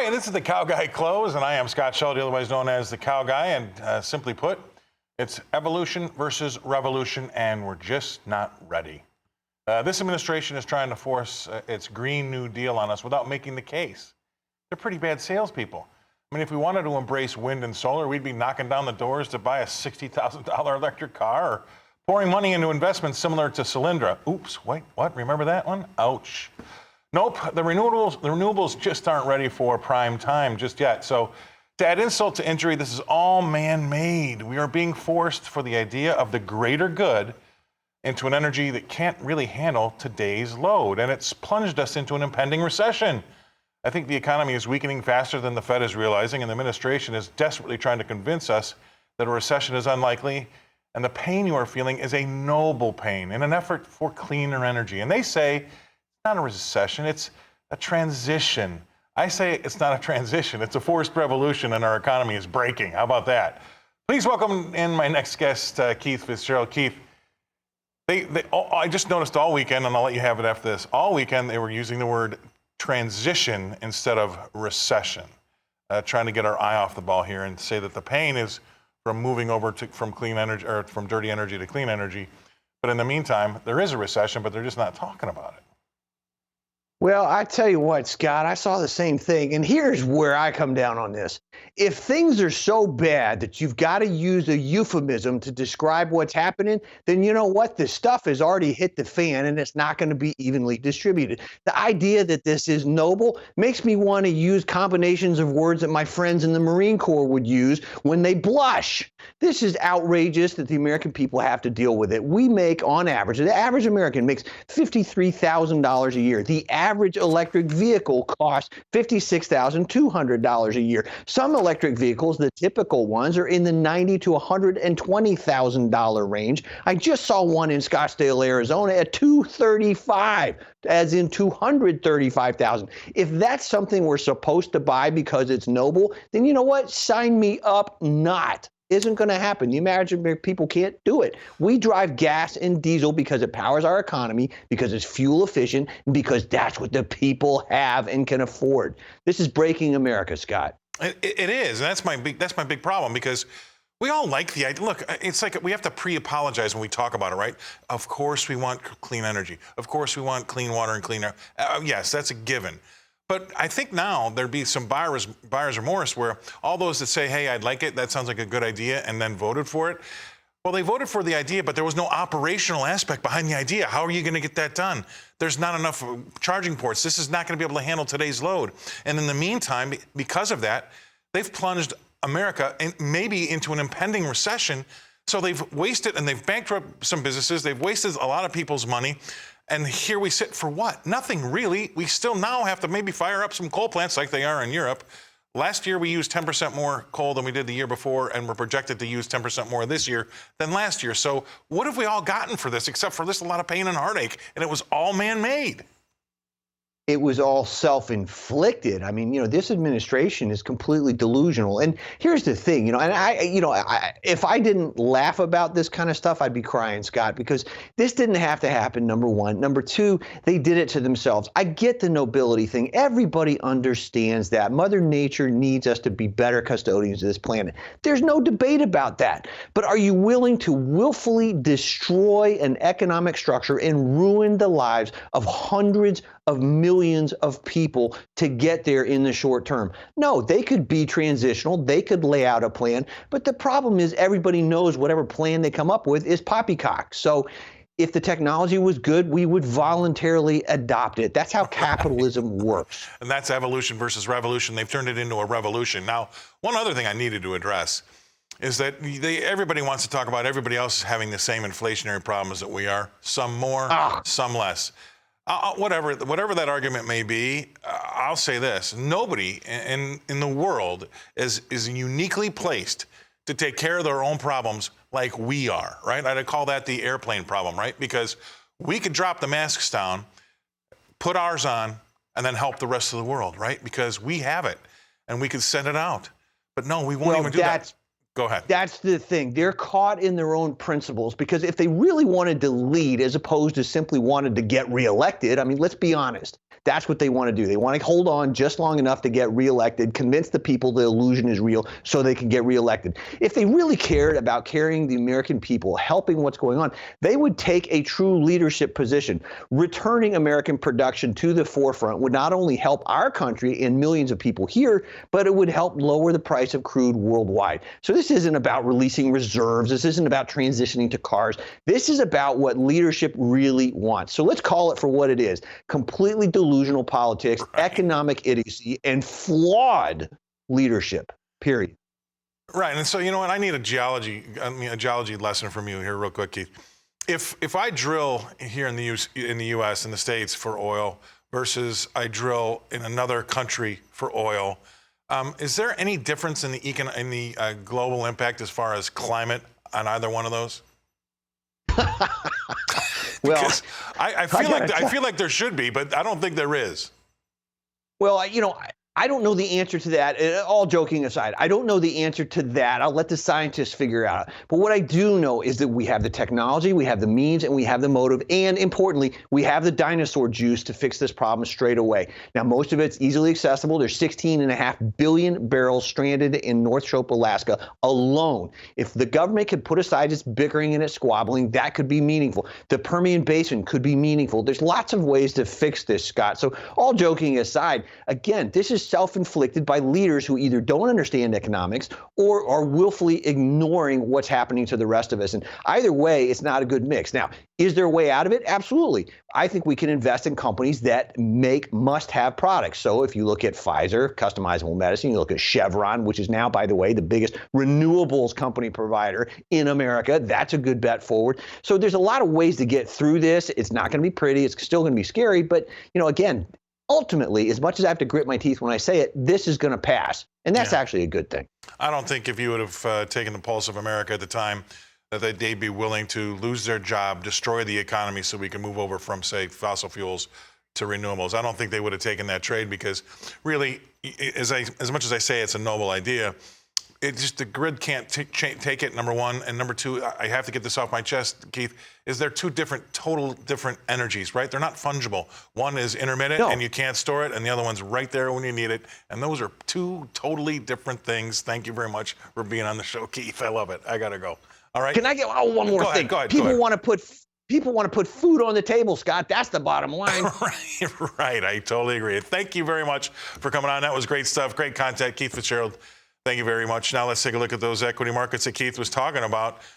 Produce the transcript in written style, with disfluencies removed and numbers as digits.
right, this is the Cow Guy Close, and I am Scott Shelby, otherwise known as the Cow Guy. And simply put, it's evolution versus revolution, and we're just not ready. This administration is trying to force its Green New Deal on us without making the case. They're pretty bad salespeople. I mean, if we wanted to embrace wind and solar, we'd be knocking down the doors to buy a $60,000 electric car or pouring money into investments similar to Solyndra. Oops, wait, what? Remember that one? Ouch. Nope, the renewables just aren't ready for prime time just yet. So to add insult to injury, this is all man-made. We are being forced for the idea of the greater good into an energy that can't really handle today's load. And it's plunged us into an impending recession. I think the economy is weakening faster than the Fed is realizing, and the administration is desperately trying to convince us that a recession is unlikely. And the pain you are feeling is a noble pain in an effort for cleaner energy. And they say, not a recession, it's a transition. I say it's not a transition, it's a forced revolution and our economy is breaking. How about that? Please welcome in my next guest, Keith Fitz-Gerald. Keith, I just noticed all weekend, and I'll let you have it after this, all weekend they were using the word transition instead of recession, trying to get our eye off the ball here and say that the pain is from moving over from clean energy or from dirty energy to clean energy. But in the meantime, there is a recession, but they're just not talking about it. Well, I tell you what, Scott, I saw the same thing. And here's where I come down on this. If things are so bad that you've got to use a euphemism to describe what's happening, then you know what? The stuff has already hit the fan and it's not going to be evenly distributed. The idea that this is noble makes me want to use combinations of words that my friends in the Marine Corps would use when they blush. This is outrageous that the American people have to deal with it. We make, on average, the average American makes $53,000 a year. The average electric vehicle costs $56,200 a year. Some electric vehicles, the typical ones, are in the $90,000 to $120,000 range. I just saw one in Scottsdale, Arizona at $235,000, as in $235,000. If that's something we're supposed to buy because it's noble, then you know what? Sign me up not. Isn't going to happen. The American people can't do it. We drive gas and diesel because it powers our economy, because it's fuel efficient, and because that's what the people have and can afford. This is breaking America, Scott. It is, and that's my big problem, because we all like the idea. Look, it's like we have to pre-apologize when we talk about it, right? Of course we want clean energy. Of course we want clean water and clean air. Yes, that's a given. But I think now there'd be some buyer's remorse where all those that say, hey, I'd like it, that sounds like a good idea, and then voted for it. Well, they voted for the idea, but there was no operational aspect behind the idea. How are you going to get that done? There's not enough charging ports. This is not going to be able to handle today's load. And in the meantime, because of that, they've plunged America maybe into an impending recession. So they've wasted and they've bankrupted some businesses. They've wasted a lot of people's money. And here we sit for what? Nothing really. We still now have to maybe fire up some coal plants like they are in Europe. Last year, we used 10% more coal than we did the year before, and we're projected to use 10% more this year than last year. So what have we all gotten for this, except for this, a lot of pain and heartache? And it was all man-made. It was all self-inflicted. I mean, this administration is completely delusional. And here's the thing, if I didn't laugh about this kind of stuff, I'd be crying, Scott, because this didn't have to happen, number one. Number two, they did it to themselves. I get the nobility thing. Everybody understands that. Mother Nature needs us to be better custodians of this planet. There's no debate about that. But are you willing to willfully destroy an economic structure and ruin the lives of hundreds of millions of people to get there in the short term? No, they could be transitional. They could lay out a plan. But the problem is everybody knows whatever plan they come up with is poppycock. So if the technology was good, we would voluntarily adopt it. That's how capitalism works. And that's evolution versus revolution. They've turned it into a revolution. Now, one other thing I needed to address is that everybody wants to talk about everybody else having the same inflationary problems that we are. Some more, some less. Whatever that argument may be, I'll say this: nobody in the world is uniquely placed to take care of their own problems like we are, right? I'd call that the airplane problem, right? Because we could drop the masks down, put ours on, and then help the rest of the world, right? Because we have it, and we could send it out. But no, we won't even do that. Go ahead. That's the thing. They're caught in their own principles, because if they really wanted to lead as opposed to simply wanted to get reelected, I mean, let's be honest. That's what they want to do. They want to hold on just long enough to get reelected, convince the people the illusion is real so they can get reelected. If they really cared about carrying the American people, helping what's going on, they would take a true leadership position. Returning American production to the forefront would not only help our country and millions of people here, but it would help lower the price of crude worldwide. So this isn't about releasing reserves. This isn't about transitioning to cars. This is about what leadership really wants. So let's call it for what it is. Completely delusional politics, economic idiocy, and flawed leadership, period. Right, and so you know what? I need a geology lesson from you here, real quick, Keith. If I drill here in the U.S. in the States for oil versus I drill in another country for oil, is there any difference in the global impact as far as climate on either one of those? Well, I feel like there should be, but I don't think there is. Well, I don't know the answer to that. All joking aside, I don't know the answer to that. I'll let the scientists figure out. But what I do know is that we have the technology, we have the means, and we have the motive. And importantly, we have the dinosaur juice to fix this problem straight away. Now, most of it's easily accessible. There's 16.5 billion barrels stranded in North Slope, Alaska alone. If the government could put aside its bickering and its squabbling, that could be meaningful. The Permian Basin could be meaningful. There's lots of ways to fix this, Scott. So all joking aside, again, this is self-inflicted by leaders who either don't understand economics or are willfully ignoring what's happening to the rest of us. And either way, it's not a good mix. Now, is there a way out of it? Absolutely. I think we can invest in companies that make must-have products. So if you look at Pfizer, customizable medicine, you look at Chevron, which is now, by the way, the biggest renewables company provider in America, that's a good bet forward. So there's a lot of ways to get through this. It's not going to be pretty. It's still going to be scary. But, again, ultimately, as much as I have to grit my teeth when I say it, this is going to pass. And that's actually a good thing. I don't think if you would have taken the pulse of America at the time, that they'd be willing to lose their job, destroy the economy so we can move over from, say, fossil fuels to renewables. I don't think they would have taken that trade because really, as much as I say it's a noble idea, it's just the grid can't take it, number one. And number two, I have to get this off my chest, Keith, is they're two total different energies, right? They're not fungible. One is intermittent and you can't store it, and the other one's right there when you need it. And those are two totally different things. Thank you very much for being on the show, Keith. I love it. I got to go. All right. Can I get one more thing? Go ahead. People want to put food on the table, Scott. That's the bottom line. Right. I totally agree. Thank you very much for coming on. That was great stuff. Great content. Keith Fitz-Gerald. Thank you very much. Now let's take a look at those equity markets that Keith was talking about.